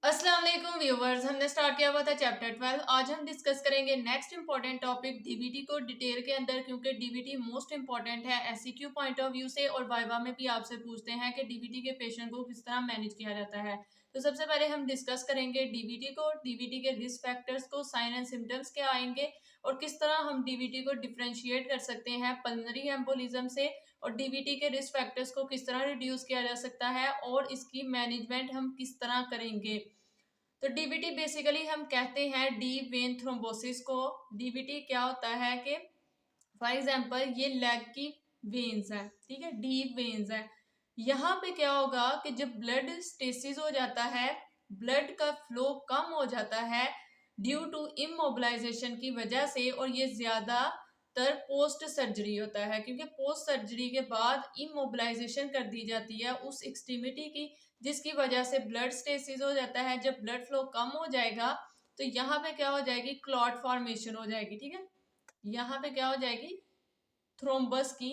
अस्सलाम वालेकुम व्यूवर्स, हमने स्टार्ट किया हुआ था चैप्टर 12। आज हम डिस्कस करेंगे नेक्स्ट इंपॉर्टेंट टॉपिक डीबीटी को डिटेल के अंदर, क्योंकि डीबीटी मोस्ट इंपॉर्टेंट है एससीक्यू पॉइंट ऑफ व्यू से और वाइवा में भी आपसे पूछते हैं कि डीबीटी के पेशेंट को किस तरह मैनेज किया जाता है। तो सबसे पहले हम डिस्कस करेंगे डीबीटी को, डीबीटी के रिस्क फैक्टर्स को, साइन एंड सिम्टम्स क्या आएंगे और किस तरह हम डीबीटी को डिफ्रेंशिएट कर सकते हैं पल्मोनरी एम्बोलिज्म से, और डीबीटी के रिस्क फैक्टर्स को किस तरह रिड्यूस किया जा सकता है और इसकी मैनेजमेंट हम किस तरह करेंगे। तो डीबीटी बेसिकली हम कहते हैं डीप वेन थ्रोम्बोसिस को। डीबीटी क्या होता है कि फॉर एग्जांपल ये लेग की वेन्स है, ठीक है, डीप वेन्स है। यहाँ पे क्या होगा कि जब ब्लड स्टेसिस हो जाता है, ब्लड का फ्लो कम हो जाता है ड्यू टू इमोबिलाइजेशन की वजह से, और ये ज्यादातर पोस्ट सर्जरी होता है, क्योंकि पोस्ट सर्जरी के बाद इमोबिलाइजेशन कर दी जाती है उस एक्सट्रीमिटी की, जिसकी वजह से ब्लड स्टेसिस हो जाता है। जब ब्लड फ्लो कम हो जाएगा तो यहाँ पे क्या हो जाएगी, क्लॉट फॉर्मेशन हो जाएगी, ठीक है। यहाँ पे क्या हो जाएगी, थ्रोम्बस की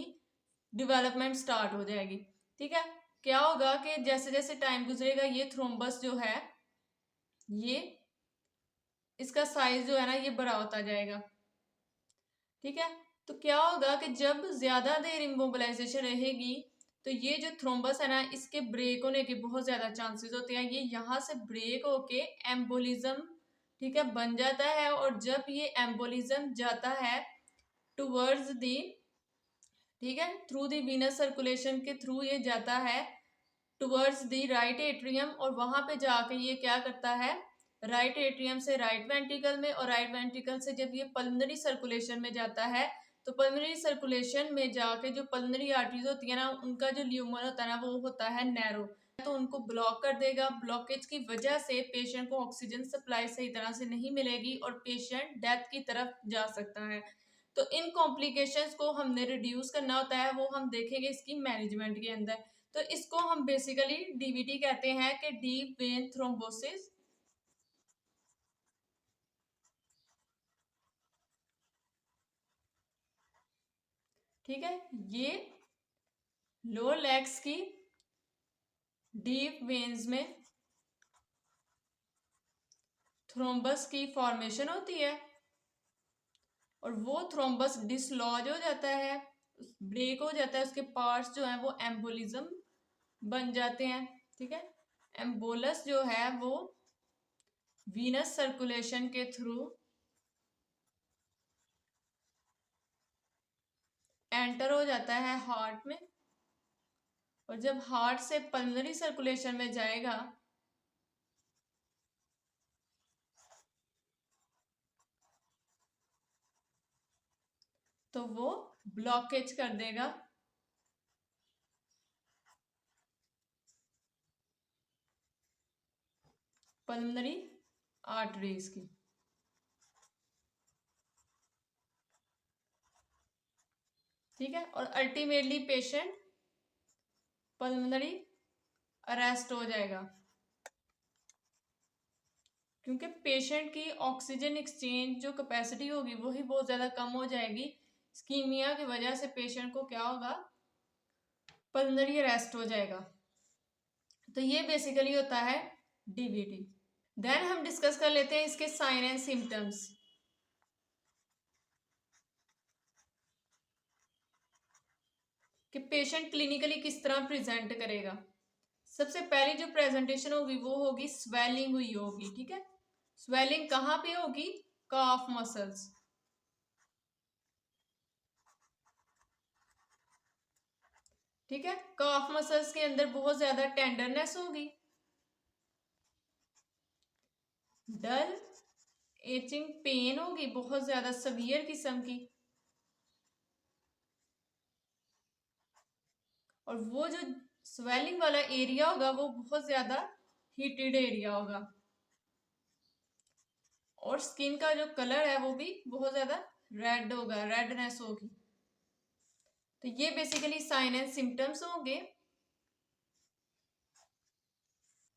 डेवलपमेंट स्टार्ट हो जाएगी, ठीक है। क्या होगा कि जैसे जैसे टाइम गुजरेगा ये थ्रोम्बस जो है, ये इसका साइज जो है ना ये बड़ा होता जाएगा, ठीक है। तो क्या होगा कि जब ज्यादा देर इमोबिलाइजेशन रहेगी तो ये जो थ्रोम्बस है ना इसके ब्रेक होने के बहुत ज्यादा चांसेस होते हैं। ये यहाँ से ब्रेक होके एम्बोलिज्म, ठीक है, बन जाता है। और जब ये एम्बोलिज्म जाता है टूवर्ड्स दी, ठीक है, थ्रू दी वीनस सर्कुलेशन के थ्रू ये जाता है टुवर्ड्स दी राइट एट्रियम, और वहां पे जाके ये क्या करता है, राइट एट्रियम से राइट वेंट्रिकल में, और राइट वेंट्रिकल से जब ये पल्मोनरी सर्कुलेशन में जाता है तो पल्मोनरी सर्कुलेशन में जाके जो पल्मोनरी आर्टरीज होती है ना उनका जो ल्यूमन होता है ना वो होता है नैरो, तो उनको ब्लॉक कर देगा। ब्लॉकेज की वजह से पेशेंट को ऑक्सीजन सप्लाई सही तरह से नहीं मिलेगी और पेशेंट डेथ की तरफ जा सकता है। तो इन कॉम्प्लिकेशंस को हमने रिड्यूस करना होता है, वो हम देखेंगे इसकी मैनेजमेंट के अंदर। तो इसको हम बेसिकली डीवीटी कहते हैं कि डीप वेन थ्रोम्बोसिस, ठीक है। ये लोअर लेग्स की डीप वेन्स में थ्रोम्बस की फॉर्मेशन होती है और वो थ्रोम्बस डिसलॉज हो जाता है, ब्रेक हो जाता है, उसके पार्ट्स जो हैं वो एम्बोलिज्म बन जाते हैं, ठीक है। एम्बोलस जो है वो वीनस सर्कुलेशन के थ्रू एंटर हो जाता है हार्ट में, और जब हार्ट से पल्मोनरी सर्कुलेशन में जाएगा तो वो ब्लॉकेज कर देगा पल्मोनरी आर्टरीज की, ठीक है। और अल्टीमेटली पेशेंट पल्मोनरी अरेस्ट हो जाएगा, क्योंकि पेशेंट की ऑक्सीजन एक्सचेंज जो कैपेसिटी होगी वही बहुत ज़्यादा कम हो जाएगी। स्कीमिया की वजह से पेशेंट को क्या होगा, पल्मोनरी अरेस्ट हो जाएगा। तो ये बेसिकली होता है डीवीटी। देन हम डिस्कस कर लेते हैं इसके साइन एंड सिम्टम्स, कि पेशेंट क्लिनिकली किस तरह प्रेजेंट करेगा। सबसे पहली जो प्रेजेंटेशन होगी वो होगी स्वेलिंग हुई होगी, ठीक है। स्वेलिंग कहाँ पे होगी, काफ मसल्स, ठीक है। काफ मसल्स के अंदर बहुत ज्यादा टेंडरनेस होगी, डल एचिंग पेन होगी बहुत ज्यादा सवियर किस्म की, और वो जो स्वेलिंग वाला एरिया होगा वो बहुत ज्यादा हीटेड एरिया होगा, और स्किन का जो कलर है वो भी बहुत ज्यादा रेड होगा, रेडनेस होगी। तो ये बेसिकली साइन एंड सिम्टम्स होंगे।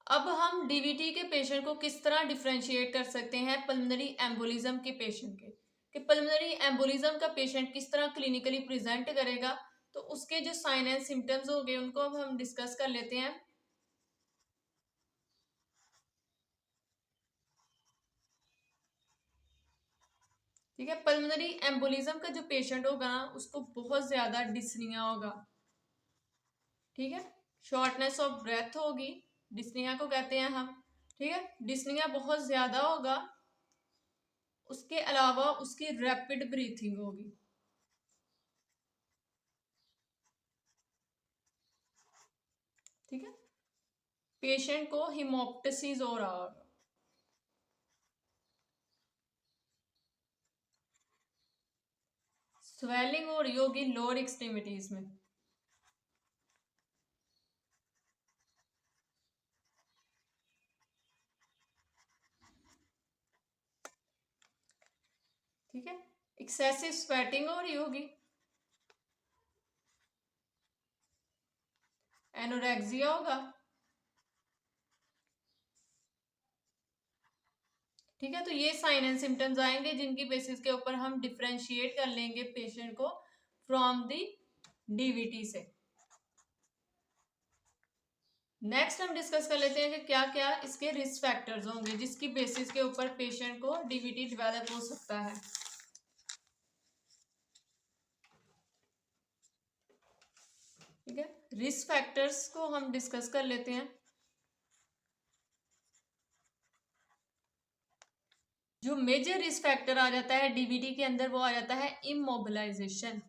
अब हम डीवीटी के पेशेंट को किस तरह डिफ्रेंशिएट कर सकते हैं पल्मोनरी एम्बोलिज्म के पेशेंट के, कि पल्मोनरी एम्बोलिज्म का पेशेंट किस तरह क्लिनिकली प्रेजेंट करेगा। तो उसके जो साइन एंड सिम्टम्स हो गए उनको अब हम डिस्कस कर लेते हैं। ठीक है। पल्मोनरी एम्बोलिज्म का जो पेशेंट होगा ना, उसको बहुत ज्यादा डिस्निया होगा। ठीक है, शॉर्टनेस ऑफ ब्रेथ होगी, डिस्निया को कहते हैं हम। ठीक है, डिस्निया बहुत ज्यादा होगा। उसके अलावा उसकी रैपिड ब्रीथिंग होगी। ठीक है, पेशेंट को हिमोप्टेसिस हो रहा होगा। स्वेलिंग हो रही होगी लोअर एक्सट्रीमिटीज में। ठीक है, एक्सेसिव स्वेटिंग हो रही होगी, एनोरेक्सिया होगा। ठीक है, तो ये साइन एंड सिम्टम्स आएंगे जिनकी बेसिस के ऊपर हम डिफरेंशिएट कर लेंगे पेशेंट को फ्रॉम दी डीवीटी से। नेक्स्ट हम डिस्कस कर लेते हैं कि क्या क्या इसके रिस्क फैक्टर्स होंगे जिसकी बेसिस के ऊपर पेशेंट को डीवीटी डेवलप हो सकता है। ठीक है, रिस्क फैक्टर्स को हम डिस्कस कर लेते हैं। जो मेजर रिस्क फैक्टर आ जाता है डीवीटी के अंदर वो आ जाता है इमोबिलाइजेशन।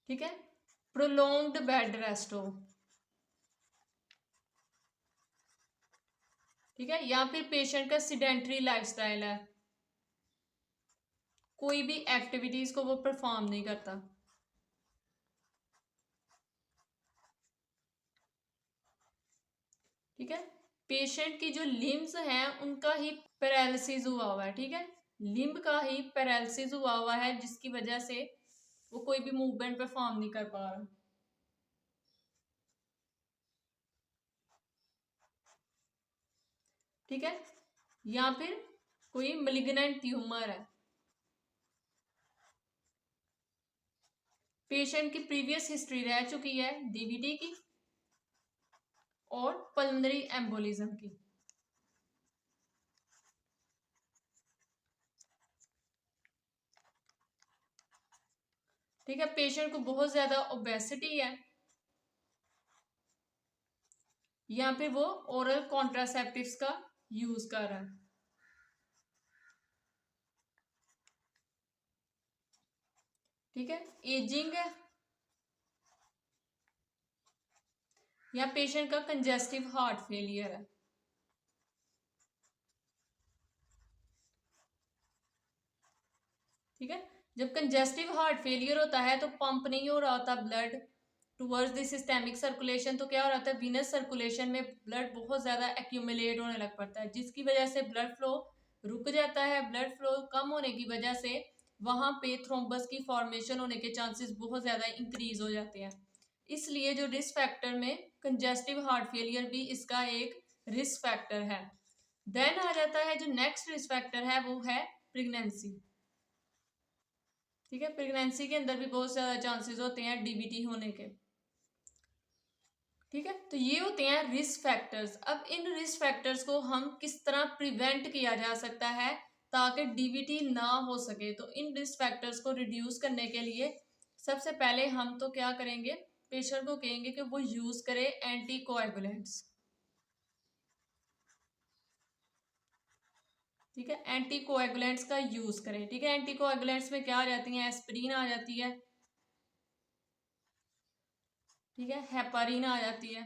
ठीक है, प्रोलॉन्ग्ड बेड रेस्ट हो। ठीक है, या फिर पेशेंट का सिडेंट्री लाइफस्टाइल है, कोई भी एक्टिविटीज को वो परफॉर्म नहीं करता। ठीक है, पेशेंट की जो लिम्स हैं उनका ही पैरालिसिस हुआ है। ठीक है, लिम्ब का ही पैरालिसिस हुआ है जिसकी वजह से वो कोई भी मूवमेंट परफॉर्म नहीं कर पा रहा। ठीक है, या फिर कोई मलिग्नेंट ट्यूमर है। पेशेंट की प्रीवियस हिस्ट्री रह चुकी है डीवीटी की और पल्मोनरी एम्बोलिज्म की। ठीक है, पेशेंट को बहुत ज्यादा ओबेसिटी है, या फिर वो ओरल कॉन्ट्रासेप्टिव्स का यूज कर रहा है। ठीक है, एजिंग है, या पेशेंट का कंजेस्टिव हार्ट फेलियर है। ठीक है, जब कंजेस्टिव हार्ट फेलियर होता है तो पंप नहीं हो रहा होता blood towards the systemic circulation, तो क्या हो रहा है वीनस सर्कुलेशन में ब्लड बहुत ज्यादा एक्यूमुलेट होने लग पड़ता है जिसकी वजह से ब्लड फ्लो रुक जाता है। ब्लड फ्लो कम होने की वजह से वहां पे थ्रोम्बस की फॉर्मेशन होने के चांसेस बहुत ज्यादा इंक्रीज हो जाते हैं। इसलिए जो रिस्क फैक्टर में कंजेस्टिव हार्ट फेलियर भी इसका एक रिस्क फैक्टर है। देन आ जाता है जो नेक्स्ट रिस्क फैक्टर है वो है प्रेगनेंसी। ठीक है, प्रेगनेंसी के अंदर भी बहुत ज्यादा चांसेस होते हैं डीवीटी होने के। ठीक है, तो ये होते हैं रिस्क फैक्टर्स। अब इन रिस्क फैक्टर्स को हम किस तरह प्रिवेंट किया जा सकता है ताकि डीवीटी ना हो सके, तो इन रिस्क फैक्टर्स को रिड्यूस करने के लिए सबसे पहले हम तो क्या करेंगे, पेशेंट को कहेंगे कि वो यूज करे एंटी कोएगुलेंट्स। ठीक है, एंटी कोएगुलेंट्स का यूज करें। ठीक है, एंटी कोएगुलेंट्स में क्या आ जाती है, एस्पिरिन आ जाती है। ठीक है, हेपारिन आ जाती है,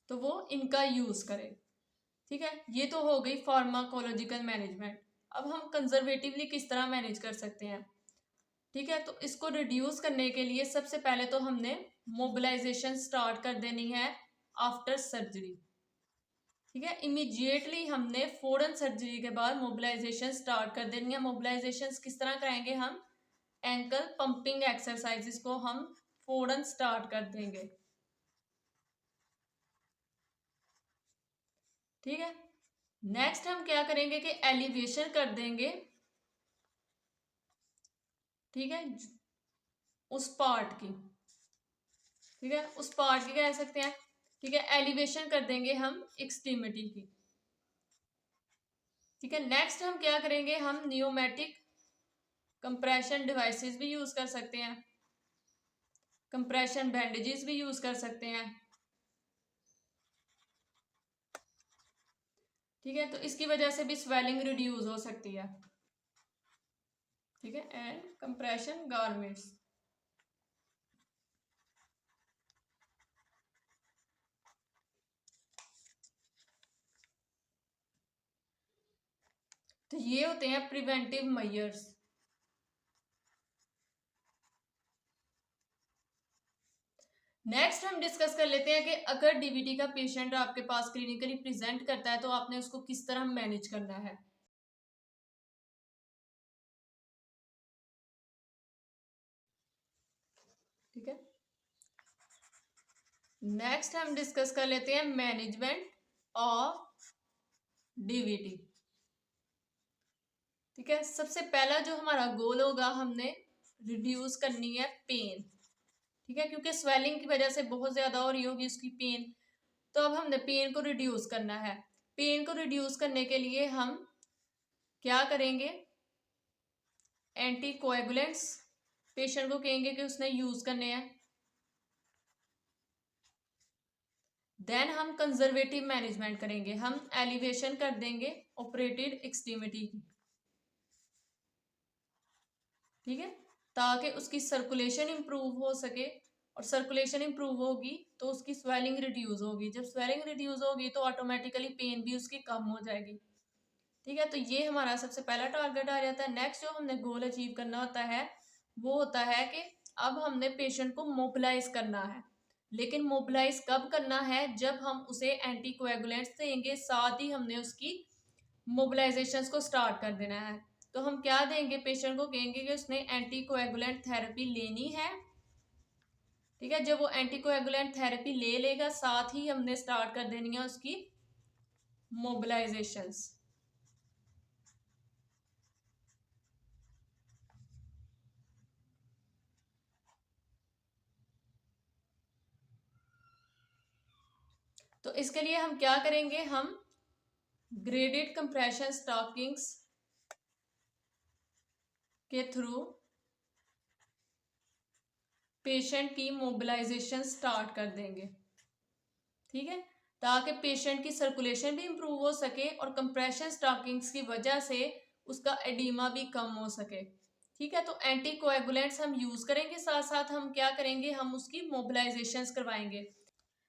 तो वो इनका यूज करें। ठीक है, ये तो हो गई फार्माकोलॉजिकल मैनेजमेंट। अब हम कंजर्वेटिवली किस तरह मैनेज कर सकते हैं। ठीक है, तो इसको रिड्यूस करने के लिए सबसे पहले तो हमने मोबिलाइजेशन स्टार्ट कर देनी है आफ्टर सर्जरी। ठीक है, इमीडिएटली हमने फौरन सर्जरी के बाद मोबिलाइजेशन स्टार्ट कर देनी है। मोबिलाइजेशन किस तरह कराएंगे हम, एंकल पंपिंग एक्सरसाइजेस को हम फौरन स्टार्ट कर देंगे। ठीक है, नेक्स्ट हम क्या करेंगे कि एलिवेशन कर देंगे। ठीक है, उस पार्ट की। ठीक है, उस पार्ट की कह सकते हैं ठीक है, एलिवेशन कर देंगे हम एक्सट्रीमिटी की। ठीक है, नेक्स्ट हम क्या करेंगे, हम न्यूमेटिक कंप्रेशन डिवाइसेस भी यूज कर सकते हैं, कंप्रेशन बैंडेजेस भी यूज कर सकते हैं। ठीक है, तो इसकी वजह से भी स्वेलिंग रिड्यूस हो सकती है। ठीक है, एंड कंप्रेशन गारमेंट्स। तो ये होते हैं प्रिवेंटिव मेजर्स। नेक्स्ट हम डिस्कस कर लेते हैं कि अगर डीवीटी का पेशेंट आपके पास क्लिनिकली प्रेजेंट करता है तो आपने उसको किस तरह मैनेज करना है। ठीक है, नेक्स्ट हम डिस्कस कर लेते हैं मैनेजमेंट ऑफ डीवीटी। ठीक है, सबसे पहला जो हमारा गोल होगा, हमने रिड्यूस करनी है पेन। ठीक है, क्योंकि स्वेलिंग की वजह से बहुत ज्यादा हो रही होगी उसकी पेन, तो अब हमने पेन को रिड्यूस करना है। पेन को रिड्यूस करने के लिए हम क्या करेंगे, एंटी कोएगुलेंट्स पेशेंट को कहेंगे कि उसने यूज करने हैं। देन हम कंजर्वेटिव मैनेजमेंट करेंगे, हम एलिवेशन कर देंगे ऑपरेटेड एक्सट्रीमिटी की। ठीक है, ताकि उसकी सर्कुलेशन इंप्रूव हो सके, और सर्कुलेशन इंप्रूव होगी तो उसकी स्वेलिंग रिड्यूस होगी। जब स्वेलिंग रिड्यूस होगी तो ऑटोमेटिकली पेन भी उसकी कम हो जाएगी। ठीक है, तो ये हमारा सबसे पहला टारगेट आ जाता है। नेक्स्ट जो हमने गोल अचीव करना होता है वो होता है कि अब हमने पेशेंट को मोबिलाइज करना है। लेकिन मोबिलाइज कब करना है, जब हम उसे एंटीकोएगुलेंट्स देंगे, साथ ही हमने उसकी मोबिलाइजेशन को स्टार्ट कर देना है। तो हम क्या देंगे, पेशेंट को कहेंगे कि उसने एंटीकोएगुलेंट थेरेपी लेनी है। ठीक है, जब वो एंटीकोएगुलेंट थेरेपी ले लेगा, साथ ही हमने स्टार्ट कर देनी है उसकी मोबिलाइजेशंस। तो इसके लिए हम क्या करेंगे, हम ग्रेडेड कंप्रेशन स्टॉकिंग्स के थ्रू पेशेंट की मोबिलाइजेशन स्टार्ट कर देंगे। ठीक है, ताकि पेशेंट की सर्कुलेशन भी इंप्रूव हो सके और कंप्रेशन स्टॉकिंग्स की वजह से उसका एडीमा भी कम हो सके। ठीक है, तो एंटी कोएगुलेंट्स हम यूज करेंगे, साथ साथ हम क्या करेंगे, हम उसकी मोबिलाइजेशन करवाएंगे।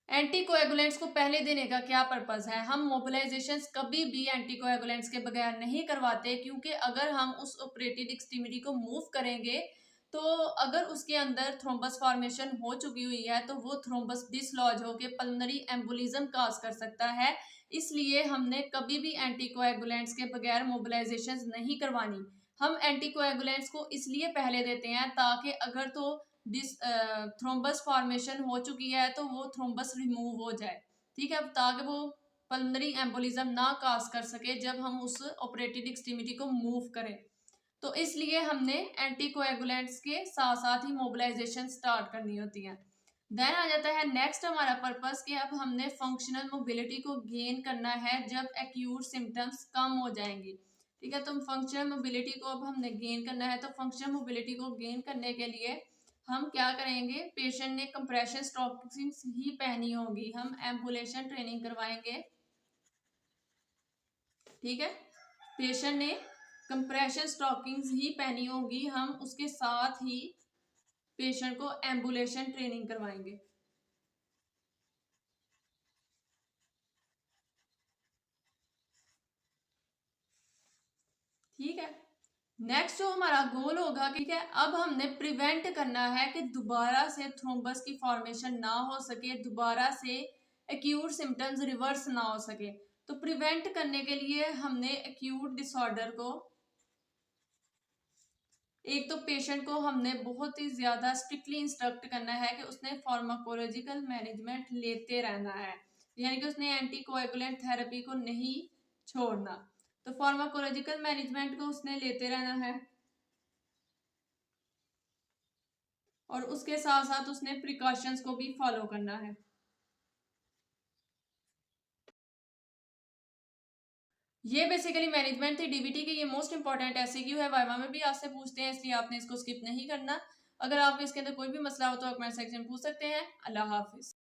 एंटीकोएगुलेंट्स को पहले देने का क्या पर्पस है, हम मोबिलाइजेशंस कभी भी एंटीकोएगुलेंट्स के बगैर नहीं करवाते, क्योंकि अगर हम उस ऑपरेटेड एक्सट्रीमिटी को मूव करेंगे तो अगर उसके अंदर थ्रोम्बस फॉर्मेशन हो चुकी हुई है तो वो थ्रोम्बस डिसलॉज होकर पल्मोनरी एम्बोलिज्म काज कर सकता है। इसलिए हमने कभी भी एंटीकोएगुलेंट्स के बगैर मोबिलाइजेशंस नहीं करवानी। हम एंटीकोएगुलेंट्स को इसलिए पहले देते हैं ताकि अगर तो थ्रोम्बस फॉर्मेशन हो चुकी है तो वो थ्रोम्बस रिमूव हो जाए। ठीक है, ताकि वो पल्मोनरी एम्बोलिज्म ना काज कर सके जब हम उस ऑपरेटेड एक्सट्रीमिटी को मूव करें। तो इसलिए हमने एंटीकोएगुलेंट्स के साथ साथ ही मोबिलाइजेशन स्टार्ट करनी होती है। देन आ जाता है नेक्स्ट हमारा पर्पस कि अब हमने फंक्शनल मोबिलिटी को गेन करना है जब एक्यूट सिम्टम्स कम हो जाएंगे। ठीक है, तो फंक्शनल मोबिलिटी को अब हमने गेन करना है, तो फंक्शनल मोबिलिटी को गेन करने के लिए हम क्या करेंगे, पेशेंट ने कंप्रेशन स्टॉकिंग्स ही पहनी होगी, हम एम्बुलेशन ट्रेनिंग करवाएंगे। ठीक है, पेशेंट ने कंप्रेशन स्टॉकिंग्स ही पहनी होगी, हम उसके साथ ही पेशेंट को एम्बुलेशन ट्रेनिंग करवाएंगे। ठीक है, नेक्स्ट जो हमारा गोल होगा, ठीक है, अब हमने प्रिवेंट करना है कि दोबारा से थ्रोम्बस की फॉर्मेशन ना हो सके, दोबारा से एक्यूट सिम्टम्स रिवर्स ना हो सके। तो प्रिवेंट करने के लिए हमने एक्यूट डिसऑर्डर को, एक तो पेशेंट को हमने बहुत ही ज्यादा स्ट्रिक्टली इंस्ट्रक्ट करना है कि उसने फार्माकोलॉजिकल मैनेजमेंट लेते रहना है, यानी कि उसने एंटीकोएगुलेंट थेरेपी को नहीं छोड़ना। तो फार्माकोलॉजिकल मैनेजमेंट को उसने लेते रहना है, और उसके साथ साथ उसने प्रिकॉशंस को भी फॉलो करना है। ये बेसिकली मैनेजमेंट थी डीबीटी की। ये मोस्ट इंपॉर्टेंट एससीक्यू है, वाइवा में भी आपसे पूछते हैं, इसलिए आपने इसको स्किप नहीं करना। अगर आपको इसके अंदर कोई भी मसला हो तो आप कमेंट सेक्शन में पूछ सकते हैं। अल्लाह हाफिज।